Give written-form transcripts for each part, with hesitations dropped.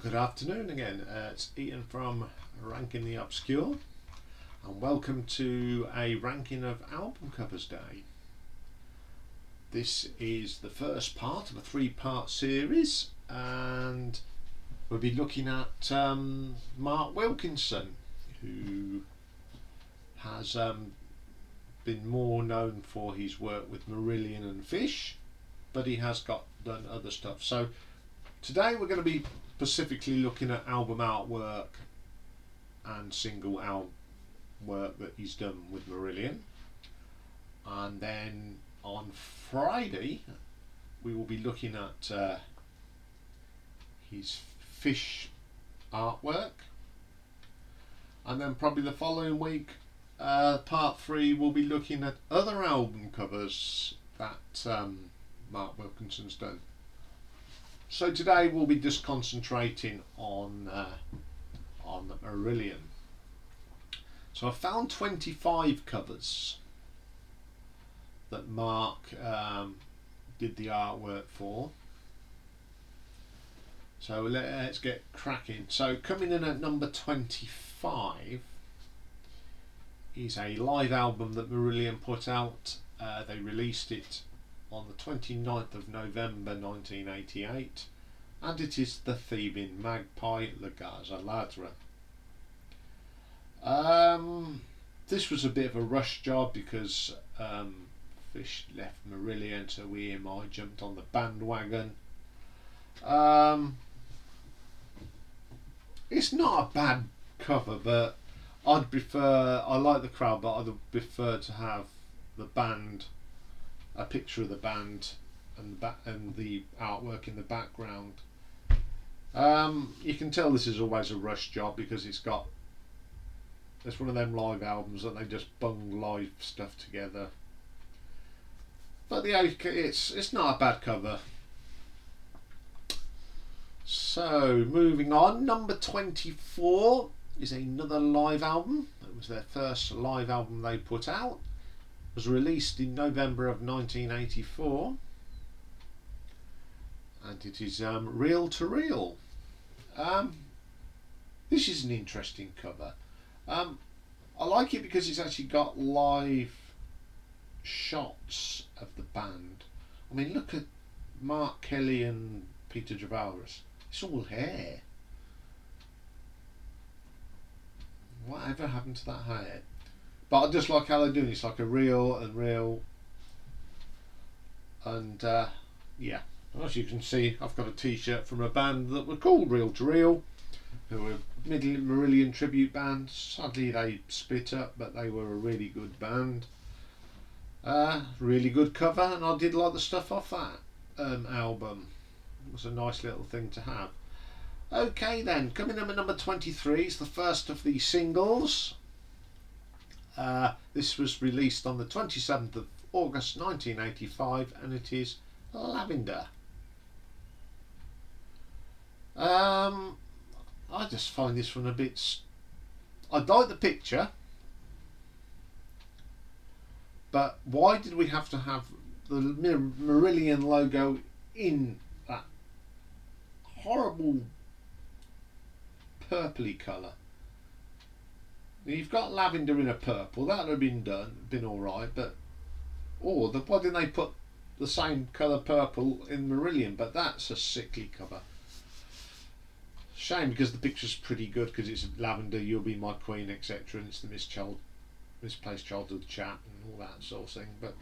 Good afternoon again. It's Iain from Ranking the Obscure, and welcome to a ranking of album covers day. This is the first part of a three-part series, and we'll be looking at Mark Wilkinson, who has been more known for his work with Marillion and Fish, but he has done other stuff. So today we're going to be specifically looking at album artwork and single album work that he's done with Marillion, and then on Friday we will be looking at his Fish artwork, and then probably the following week, part 3, we'll be looking at other album covers that Mark Wilkinson's done. So today we'll be just concentrating on Marillion. So I found 25 covers that Mark did the artwork for. So let's get cracking. So coming in at number 25 is a live album that Marillion put out. They released it on the 29th of November 1988, and it is The Thieving Magpie, La Gaza Ladra. This was a bit of a rush job because Fish left Marillion, so I jumped on the bandwagon. It's not a bad cover, but I like the crowd, but I'd prefer to have the band, a picture of the band and the artwork in the background. You can tell this is always a rush job because it's one of them live albums that they just bung live stuff together. But it's not a bad cover. So moving on, number 24 is another live album. It was their first live album they put out. Was released in November of 1984, and it is Reel to Reel. This is an interesting cover. I like it because it's actually got live shots of the band. I mean, look at Mark Kelly and Peter Javalras. It's all hair. Whatever happened to that hair? But I just like how they're doing it. It's like a reel and reel. And yeah, as you can see, I've got a t-shirt from a band that were called Reel to Reel, who were a Marillion tribute band. Sadly they split up, but they were a really good band. Really good cover, and I did like the stuff off that album. It was a nice little thing to have. Okay then, coming in at number 23 is the first of the singles. This was released on the 27th of August 1985, and it is Lavender. I just find this one a bit... I like the picture, but why did we have to have the Marillion logo in that horrible purpley colour? You've got lavender in a purple, that would have been alright, but why didn't they put the same colour purple in Marillion? But that's a sickly cover. Shame, because the picture's pretty good, because it's Lavender, You'll Be My Queen, etc., and it's the Misplaced Childhood Chat and all that sort of thing. But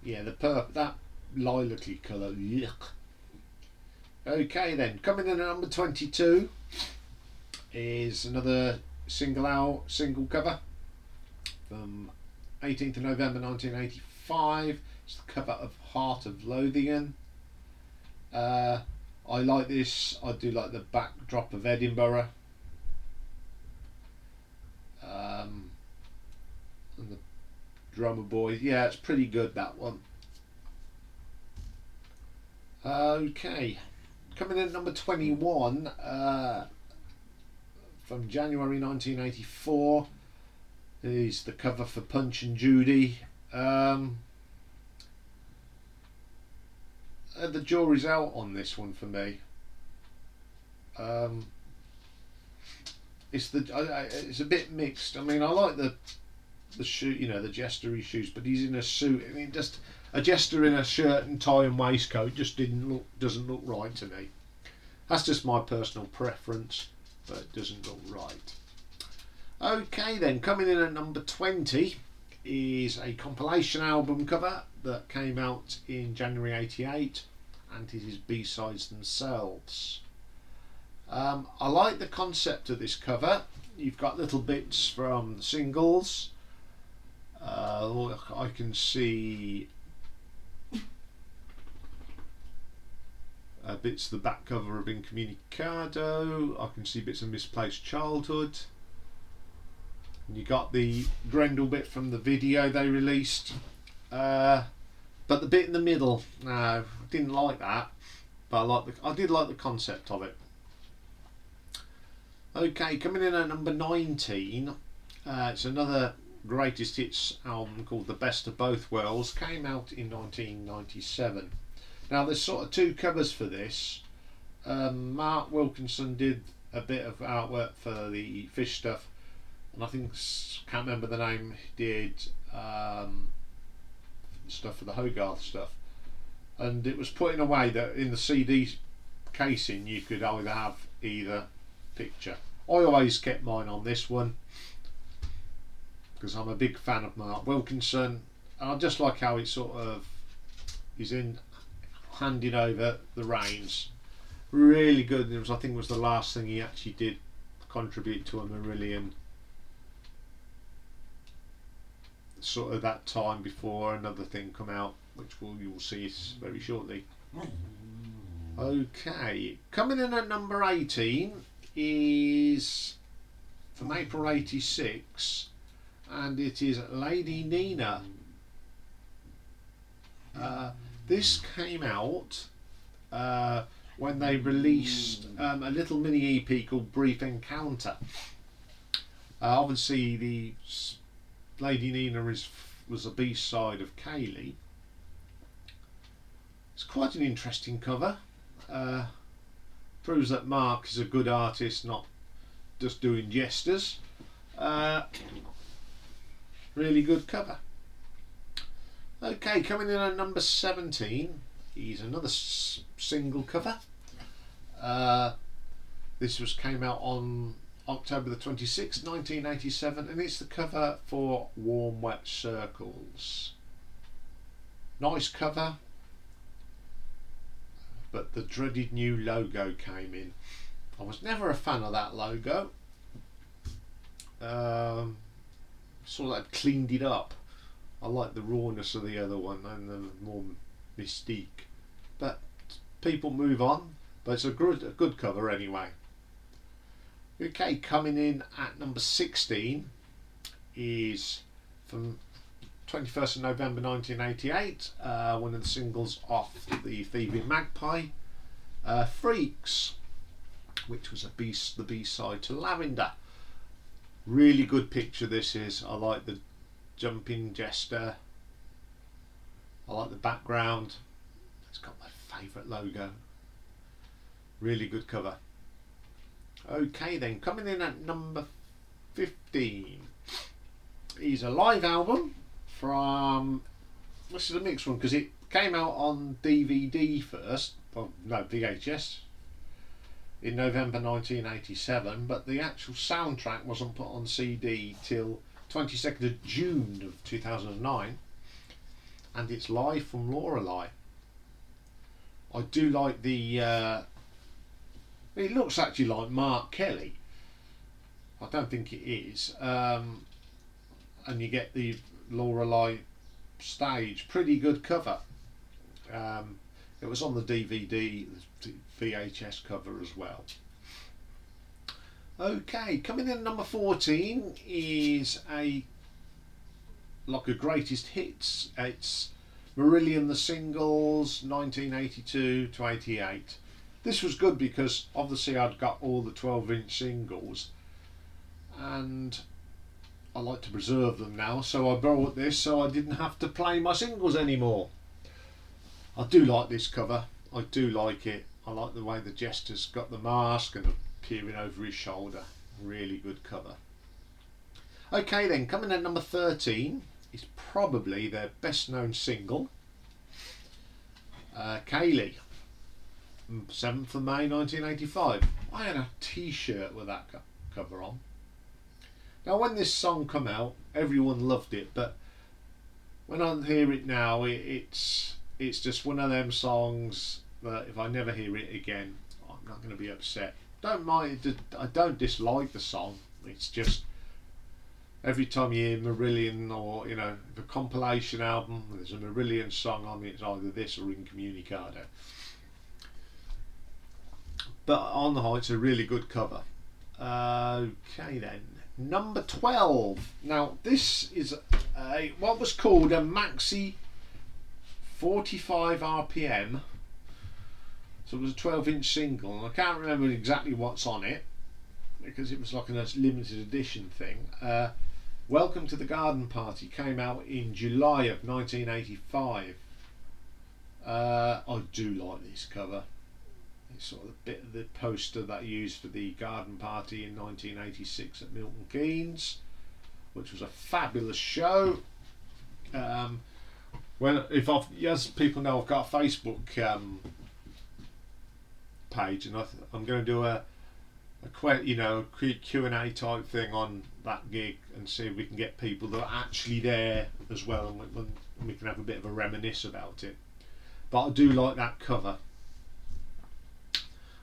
yeah, that lilac-y colour, yuck. Okay then, coming in at number 22 is another single cover from 18th of November 1985. It's the cover of Heart of Lothian. I like this. I do like the backdrop of Edinburgh, and the drummer boy. Yeah, it's pretty good, that one. Okay, coming in at number 21, from January 1984, is the cover for Punch and Judy. The jury's out on this one for me. It's a bit mixed. I mean, I like the shoe, you know, the jester he shoots, but he's in a suit. I mean, just a jester in a shirt and tie and waistcoat just doesn't look right to me. That's just my personal preference, but it doesn't look right. Okay then, coming in at number 20 is a compilation album cover that came out in January '88, and it is B-sides themselves. I like the concept of this cover. You've got little bits from the singles. I can see bits of the back cover of Incommunicado. I can see bits of Misplaced Childhood. And you got the Grendel bit from the video they released. But the bit in the middle, no, I didn't like that. But I did like the concept of it. Okay, coming in at number 19, it's another greatest hits album called The Best of Both Worlds. Came out in 1997. Now there's sort of two covers for this. Mark Wilkinson did a bit of artwork for the Fish stuff, and I think, can't remember the name, he did stuff for the Hogarth stuff. And it was put in a way that in the CD casing you could either have either picture. I always kept mine on this one because I'm a big fan of Mark Wilkinson, and I just like how it sort of is in handing over the reins. Really good. It was, I think, was the last thing he actually did contribute to a Marillion. Sort of that time before another thing come out, which you'll see very shortly. Okay, coming in at number 18 is from April '86, and it is Lady Nina. This came out when they released a little mini EP called Brief Encounter. Obviously the Lady Nina was a B-side of Kaylee. It's quite an interesting cover. Proves that Mark is a good artist, not just doing jesters. Really good cover. Okay, coming in at number 17 is another single cover. This came out on October the 26th, 1987, and it's the cover for Warm Wet Circles. Nice cover, but the dreaded new logo came in. I was never a fan of that logo. Sort of like cleaned it up. I like the rawness of the other one and the more mystique. But people move on. But it's a good cover anyway. Okay, coming in at number 16 is from 21st of November 1988, one of the singles off the Thieving Magpie, Freaks, which was the B-side to Lavender. Really good picture this is. I like the jumping jester. I like the background. It's got my favourite logo. Really good cover. Okay then, coming in at number 15 is a live album from, this is a mixed one because it came out on DVD first, well no, VHS, in November 1987, but the actual soundtrack wasn't put on CD till 22nd of June of 2009, and it's live from Lorelei. I do like the it looks actually like Mark Kelly. I don't think it is. And you get the Lorelei stage. Pretty good cover. It was on the DVD, the VHS cover as well. Okay, coming in at number 14 is like a greatest hits. It's Marillion the Singles 1982 to 88. This was good because obviously I'd got all the 12-inch singles and I like to preserve them now, so I bought this so I didn't have to play my singles anymore. I do like this cover, I do like it. I like the way the Jester's got the mask and peering over his shoulder. Really good cover. Okay then, coming at number 13 is probably their best known single, Kaylee, 7th of May 1985. I had a t-shirt with that cover on. Now when this song come out, everyone loved it, but when I hear it now, it's just one of them songs that if I never hear it again, I'm not going to be upset. Don't mind, I don't dislike the song. It's just every time you hear Marillion, or you know, the compilation album, there's a Marillion song on it, it's either this or Incommunicado. But on the whole, it's a really good cover. Okay then, number 12. Now this is what was called a maxi 45 RPM. So it was a 12-inch single, and I can't remember exactly what's on it because it was like a limited edition thing. Welcome to the Garden Party came out in July of 1985. I do like this cover. It's sort of a bit of the poster that I used for the Garden Party in 1986 at Milton Keynes, which was a fabulous show. As people know, I've got a Facebook page, and I'm going to do a Q&A type thing on that gig and see if we can get people that are actually there as well, and we can have a bit of a reminisce about it. But I do like that cover.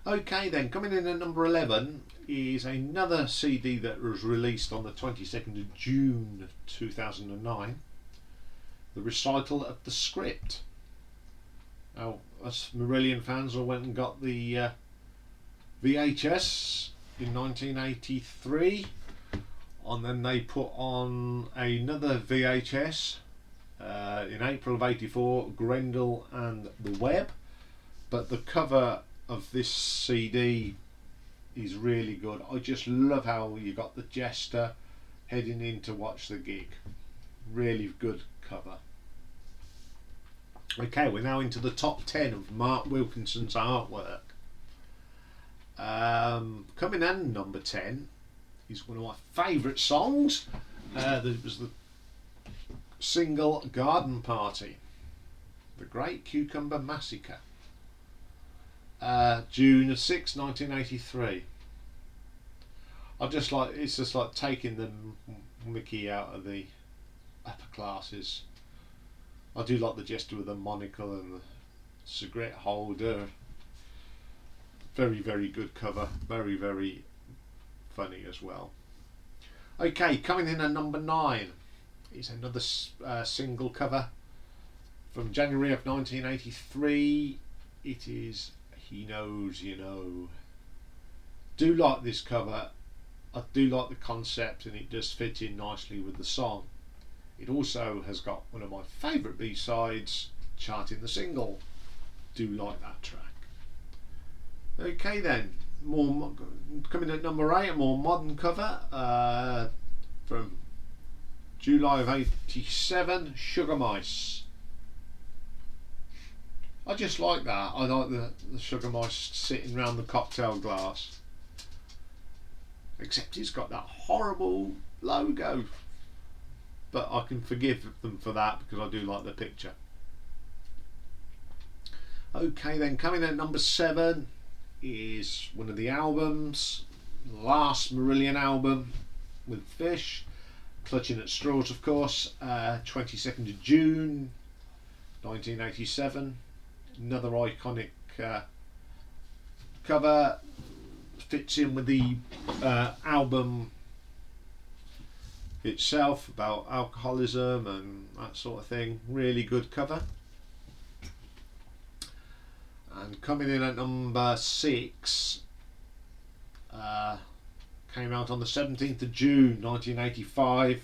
Okay then, coming in at number 11 is another CD that was released on the 22nd of June 2009, the Recital of the Script. Now, us Marillion fans all went and got the VHS in 1983, and then they put on another VHS in April of 84, Grendel and the Web. But the cover of this CD is really good. I just love how you got the Jester heading in to watch the gig. Really good cover. Okay, we're now into the top 10 of Mark Wilkinson's artwork. Coming in number 10 is one of my favourite songs. It was the single Garden Party, The Great Cucumber Massacre. June 6, 1983. It's just like taking the mickey out of the upper classes. I do like the Jester with the monocle and the cigarette holder. Very, very good cover. Very, very funny as well. Okay, coming in at number 9 is another single cover from January of 1983. It is He Knows You Know. Do like this cover. I do like the concept, and it does fit in nicely with the song. It also has got one of my favourite B-sides, charting the single. Do like that track. Okay then, coming at number 8, a more modern cover from July of 87, Sugar Mice. I just like that. I like the Sugar Mice sitting around the cocktail glass. Except it's got that horrible logo. But I can forgive them for that because I do like the picture. Okay then, coming at number 7 is one of the albums, the last Marillion album with Fish, Clutching at Straws of course, 22nd of June 1987. Another iconic cover, fits in with the album itself, about alcoholism and that sort of thing. Really good cover. And coming in at number 6, came out on the 17th of June 1985.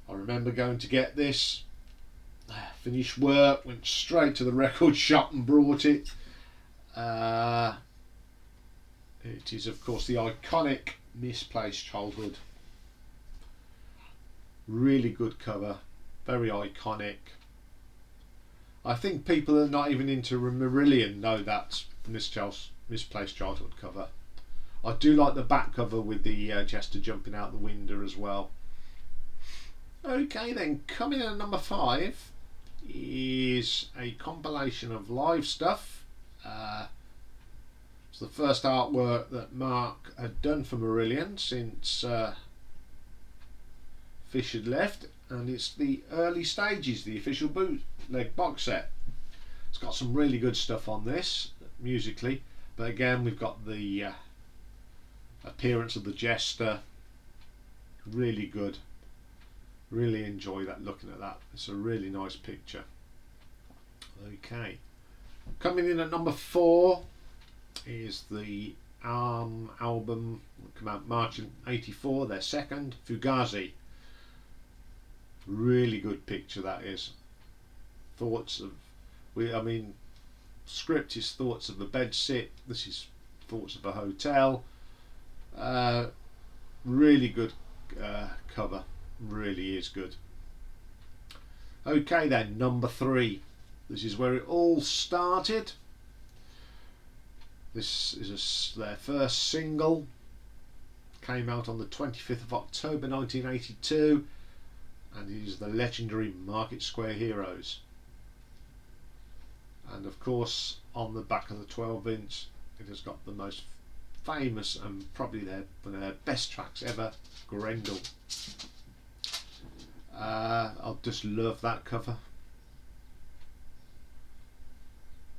I remember going to get this, finished work, went straight to the record shop and brought it. It is of course the iconic Misplaced Childhood. Really good cover, very iconic. I think people that are not even into Marillion know that Misplaced Childhood cover. I do like the back cover with the jester jumping out the window as well. Okay then, coming in at number 5 is a compilation of live stuff. It's the first artwork that Mark had done for Marillion since Fish had left, and it's the early stages, the official bootleg box set. It's got some really good stuff on this musically, but again we've got the appearance of the jester. Really good. Really enjoy that, looking at that. It's a really nice picture. Okay, coming in at number 4 is the album that came out March in '84, their second, Fugazi. Really good picture that is. Script is thoughts of a bed sit. This is thoughts of a hotel. Really good cover. Really is good. Okay then, number 3. This is where it all started. This is their first single. Came out on the 25th of October 1982, and it is the legendary Market Square Heroes. And of course, on the back of the 12-inch, it has got the most famous and probably one of their best tracks ever, Grendel. I just love that cover.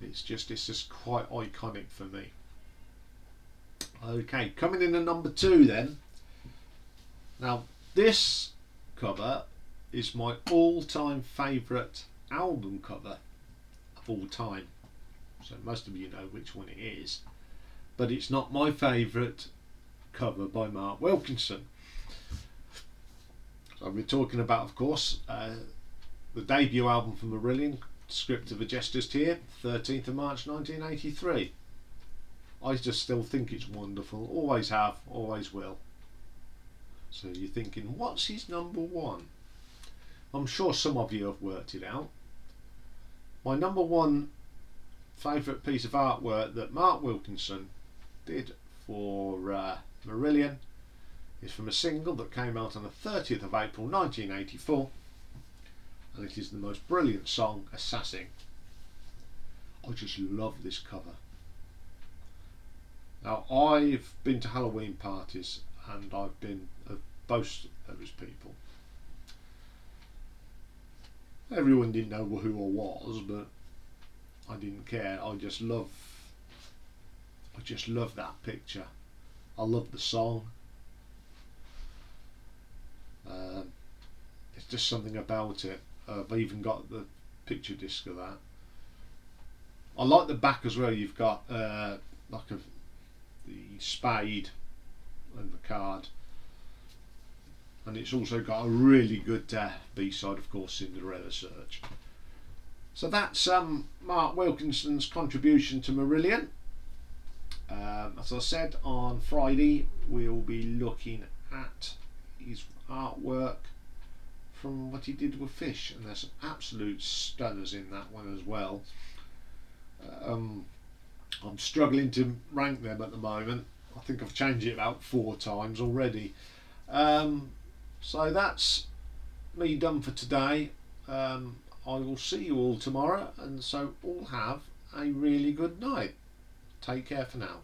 It's just quite iconic for me. Okay, coming in at number 2 then. Now this cover is my all-time favourite album cover of all time. So most of you know which one it is, but it's not my favourite cover by Mark Wilkinson. So we're talking about, of course, the debut album from Marillion, Script of a Jester's Tear, 13th of March 1983. I just still think it's wonderful, always have, always will. So you're thinking, what's his number 1? I'm sure some of you have worked it out. My number 1 favourite piece of artwork that Mark Wilkinson did for Marillion is from a single that came out on the 30th of April 1984, and it is the most brilliant song, Assassin. I just love this cover. Now I've been to Halloween parties and I've been at both of those people. Everyone didn't know who I was, but I didn't care. I just love that picture. I love the song. It's just something about it. I've even got the picture disc of that. I like the back as well. You've got the spade and the card, and it's also got a really good B-side, of course, Cinderella Search. So that's Mark Wilkinson's contribution to Marillion. As I said, on Friday we'll be looking at his artwork from what he did with Fish, and there's some absolute stunners in that one as well. I'm struggling to rank them at the moment. I think I've changed it about 4 times already. So that's me done for today. I will see you all tomorrow, and so all have a really good night. Take care for now.